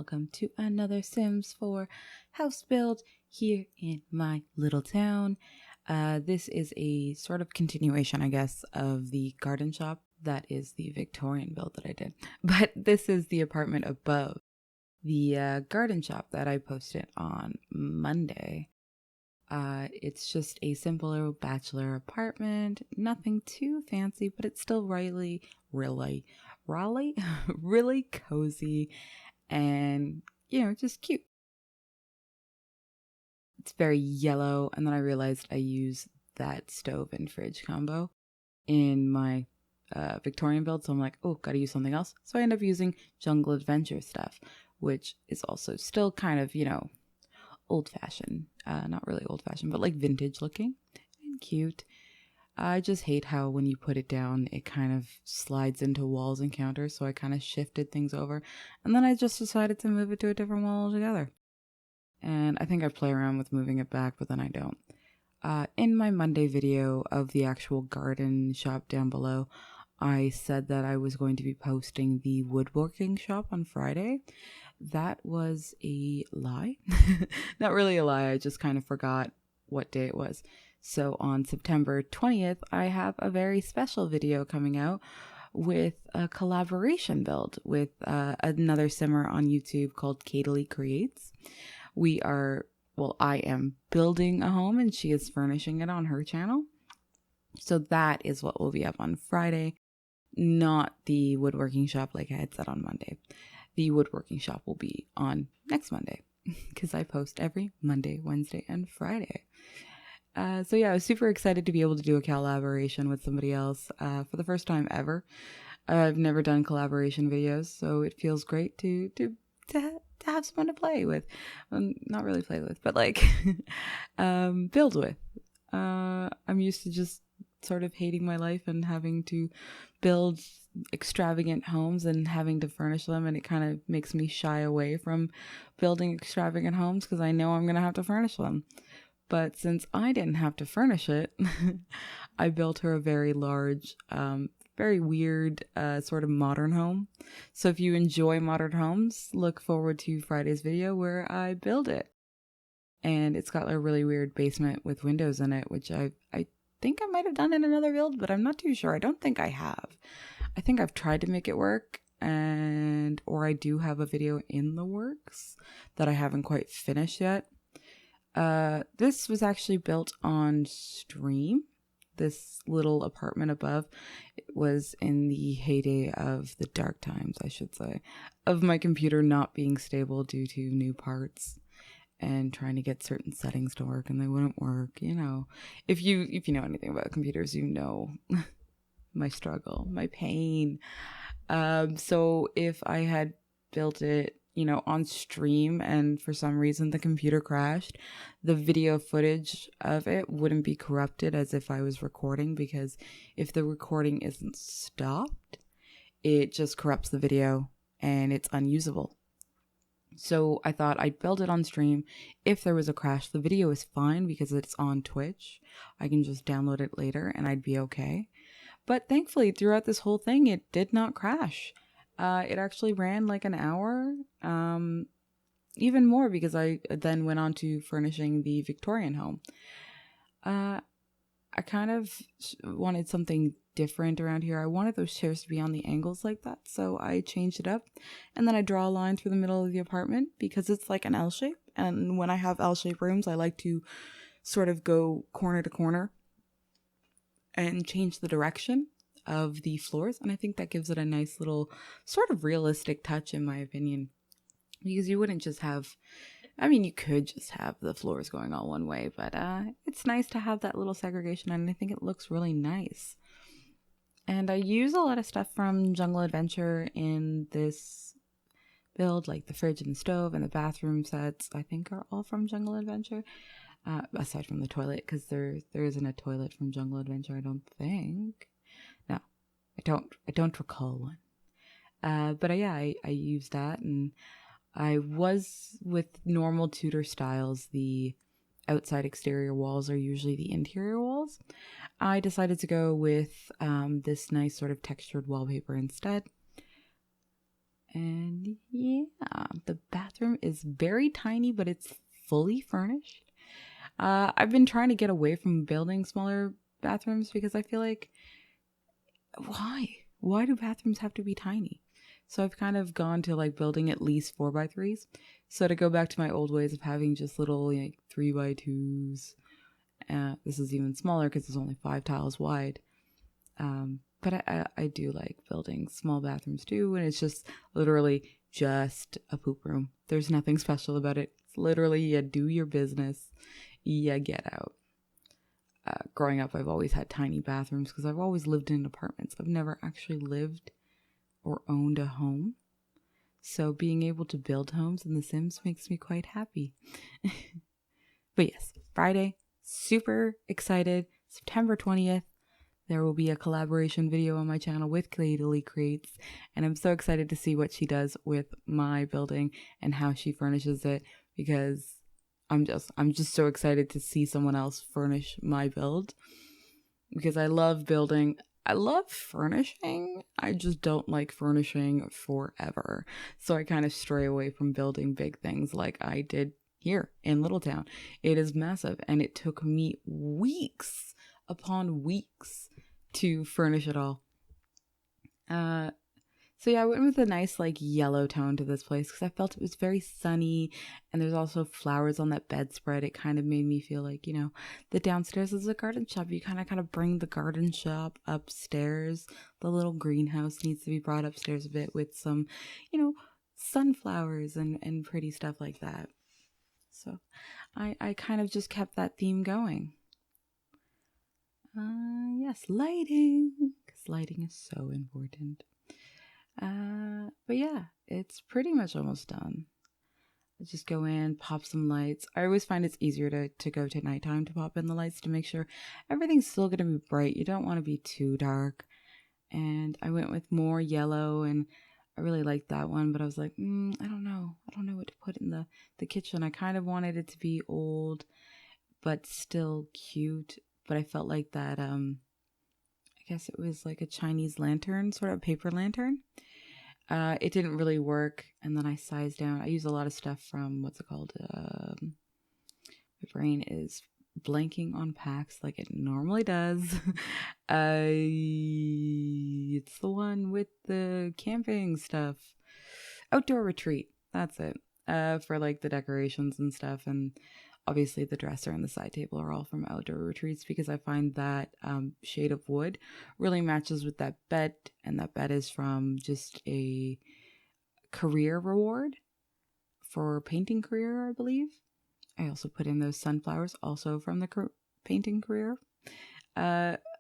welcome to another Sims 4 house build here in my little town. This is a sort of continuation, I guess, of the garden shop. That is the Victorian build that I did. But this is the apartment above the garden shop that I posted on Monday. It's just a simpler bachelor apartment, nothing too fancy, but it's still really cozy and, just cute. It's very yellow, and then I realized I use that stove and fridge combo in my Victorian build, so I'm like, oh, gotta use something else. So I end up using Jungle Adventure stuff, which is also still kind of, old-fashioned. Not really old-fashioned, but like vintage looking and cute. I just hate how when you put it down, it kind of slides into walls and counters, so I kind of shifted things over, and then I just decided to move it to a different wall altogether. And I think I play around with moving it back, but then I don't. In my Monday video of the actual garden shop down below, I said that I was going to be posting the woodworking shop on Friday. That was a lie. Not really a lie, I just kind of forgot what day it was. So on September 20th, I have a very special video coming out with a collaboration build with another simmer on YouTube called Katalie Creates. I am building a home and she is furnishing it on her channel. So that is what will be up on Friday, not the woodworking shop like I had said on Monday. The woodworking shop will be on next Monday because I post every Monday, Wednesday, and Friday. I was super excited to be able to do a collaboration with somebody else for the first time ever. I've never done collaboration videos, so it feels great to have someone to play with. Not really play with, but like build with. I'm used to just sort of hating my life and having to build extravagant homes and having to furnish them, and it kind of makes me shy away from building extravagant homes because I know I'm going to have to furnish them. But since I didn't have to furnish it, I built her a very large, very weird sort of modern home. So if you enjoy modern homes, look forward to Friday's video where I build it. And it's got a really weird basement with windows in it, which I think I might have done in another build, but I'm not too sure. I don't think I have. I think I've tried to make it work, or I do have a video in the works that I haven't quite finished yet. This was actually built on stream. This little apartment above, it was in the heyday of the dark times, I should say, of my computer not being stable due to new parts and trying to get certain settings to work, and they wouldn't work. If you know anything about computers, my struggle, my pain. So if I had built it on stream and for some reason the computer crashed, the video footage of it wouldn't be corrupted as if I was recording, because if the recording isn't stopped, it just corrupts the video and it's unusable. So I thought I'd build it on stream. If there was a crash, the video is fine because it's on Twitch. I can just download it later and I'd be okay. But thankfully, throughout this whole thing, it did not crash. It actually ran like an hour, even more because I then went on to furnishing the Victorian home. I kind of wanted something different around here. I wanted those chairs to be on the angles like that, so I changed it up. And then I draw a line through the middle of the apartment because it's like an L shape. And when I have L-shaped rooms, I like to sort of go corner to corner and change the direction of the floors, and I think that gives it a nice little sort of realistic touch, in my opinion, because you wouldn't just have, you could just have the floors going all one way, but it's nice to have that little segregation, and I think it looks really nice. And I use a lot of stuff from Jungle Adventure in this build, like the fridge and the stove and the bathroom sets, I think are all from Jungle Adventure. Aside from the toilet, because there isn't a toilet from Jungle Adventure, I don't think. No, I don't recall one. But I use that, and I was with normal Tudor styles. The outside exterior walls are usually the interior walls. I decided to go with this nice sort of textured wallpaper instead. And yeah, the bathroom is very tiny, but it's fully furnished. I've been trying to get away from building smaller bathrooms because I feel like, why? Why do bathrooms have to be tiny? So I've kind of gone to like building at least 4x3s. So to go back to my old ways of having just little like 3x2s, this is even smaller because it's only 5 tiles wide. But I do like building small bathrooms too, and it's just literally just a poop room. There's nothing special about it. It's literally you do your business, you get out. Growing up, I've always had tiny bathrooms because I've always lived in apartments. I've never actually lived or owned a home. So being able to build homes in The Sims makes me quite happy. But yes, Friday, super excited. September 20th, there will be a collaboration video on my channel with Cladily Creates. And I'm so excited to see what she does with my building and how she furnishes it, because I'm just so excited to see someone else furnish my build, because I love building. I love furnishing. I just don't like furnishing forever. So I kind of stray away from building big things like I did here in Littletown. It is massive, and it took me weeks upon weeks to furnish it all. So yeah, I went with a nice like yellow tone to this place because I felt it was very sunny, and there's also flowers on that bedspread. It kind of made me feel like, the downstairs is a garden shop. You kind of bring the garden shop upstairs. The little greenhouse needs to be brought upstairs a bit with some, sunflowers and pretty stuff like that. So I kind of just kept that theme going. Yes, lighting, because lighting is so important. But yeah, it's pretty much almost done. I just go in, pop some lights. I always find it's easier to go to nighttime to pop in the lights to make sure everything's still going to be bright. You don't want to be too dark. And I went with more yellow, and I really liked that one, but I was like, I don't know. I don't know what to put in the kitchen. I kind of wanted it to be old, but still cute. But I felt like that, I guess it was like a Chinese lantern, sort of paper lantern. It didn't really work, and then I sized down. I use a lot of stuff from, what's it called? My brain is blanking on packs like it normally does. It's the one with the camping stuff. Outdoor Retreat. That's it. For like the decorations and stuff, and obviously the dresser and the side table are all from Outdoor Retreats, because I find that shade of wood really matches with that bed, and that bed is from just a career reward for painting career, I believe. I also put in those sunflowers, also from the painting career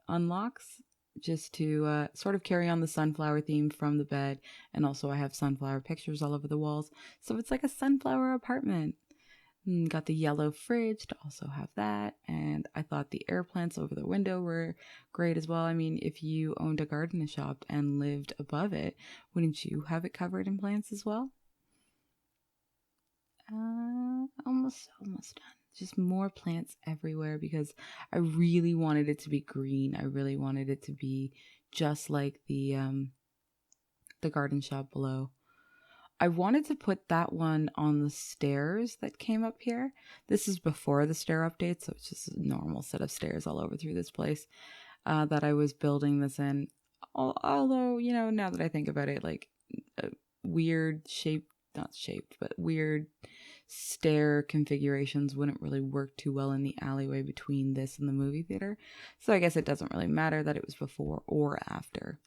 unlocks, just to sort of carry on the sunflower theme from the bed. And also I have sunflower pictures all over the walls, so it's like a sunflower apartment. Got the yellow fridge to also have that, and I thought the air plants over the window were great as well. I mean, if you owned a garden shop and lived above it, wouldn't you have it covered in plants as well? Almost done. Just more plants everywhere, because I really wanted it to be green. I really wanted it to be just like the garden shop below. I wanted to put that one on the stairs that came up here. This is before the stair update, so it's just a normal set of stairs all over through this place that I was building this in. Although, now that I think about it, like weird weird stair configurations wouldn't really work too well in the alleyway between this and the movie theater. So I guess it doesn't really matter that it was before or after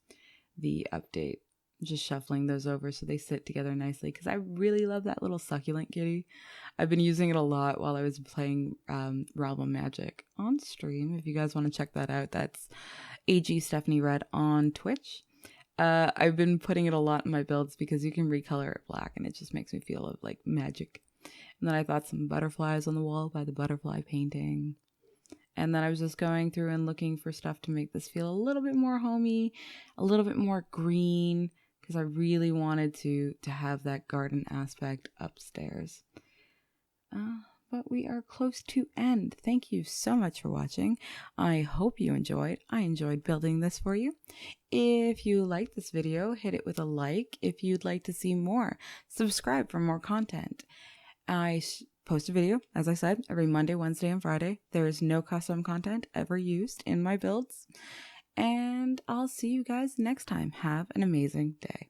the update. Just shuffling those over so they sit together nicely, because I really love that little succulent kitty. I've been using it a lot while I was playing Realm of Magic on stream. If you guys want to check that out, that's AG StefanyRed on Twitch. I've been putting it a lot in my builds because you can recolor it black, and it just makes me feel like magic. And then I thought some butterflies on the wall by the butterfly painting. And then I was just going through and looking for stuff to make this feel a little bit more homey, a little bit more green, because I really wanted to have that garden aspect upstairs. but we are close to end. Thank you so much for watching. I hope you enjoyed. I enjoyed building this for you. If you liked this video, hit it with a like. If you'd like to see more, subscribe for more content. I post a video, as I said, every Monday, Wednesday, and Friday. There is no custom content ever used in my builds. And I'll see you guys next time. Have an amazing day.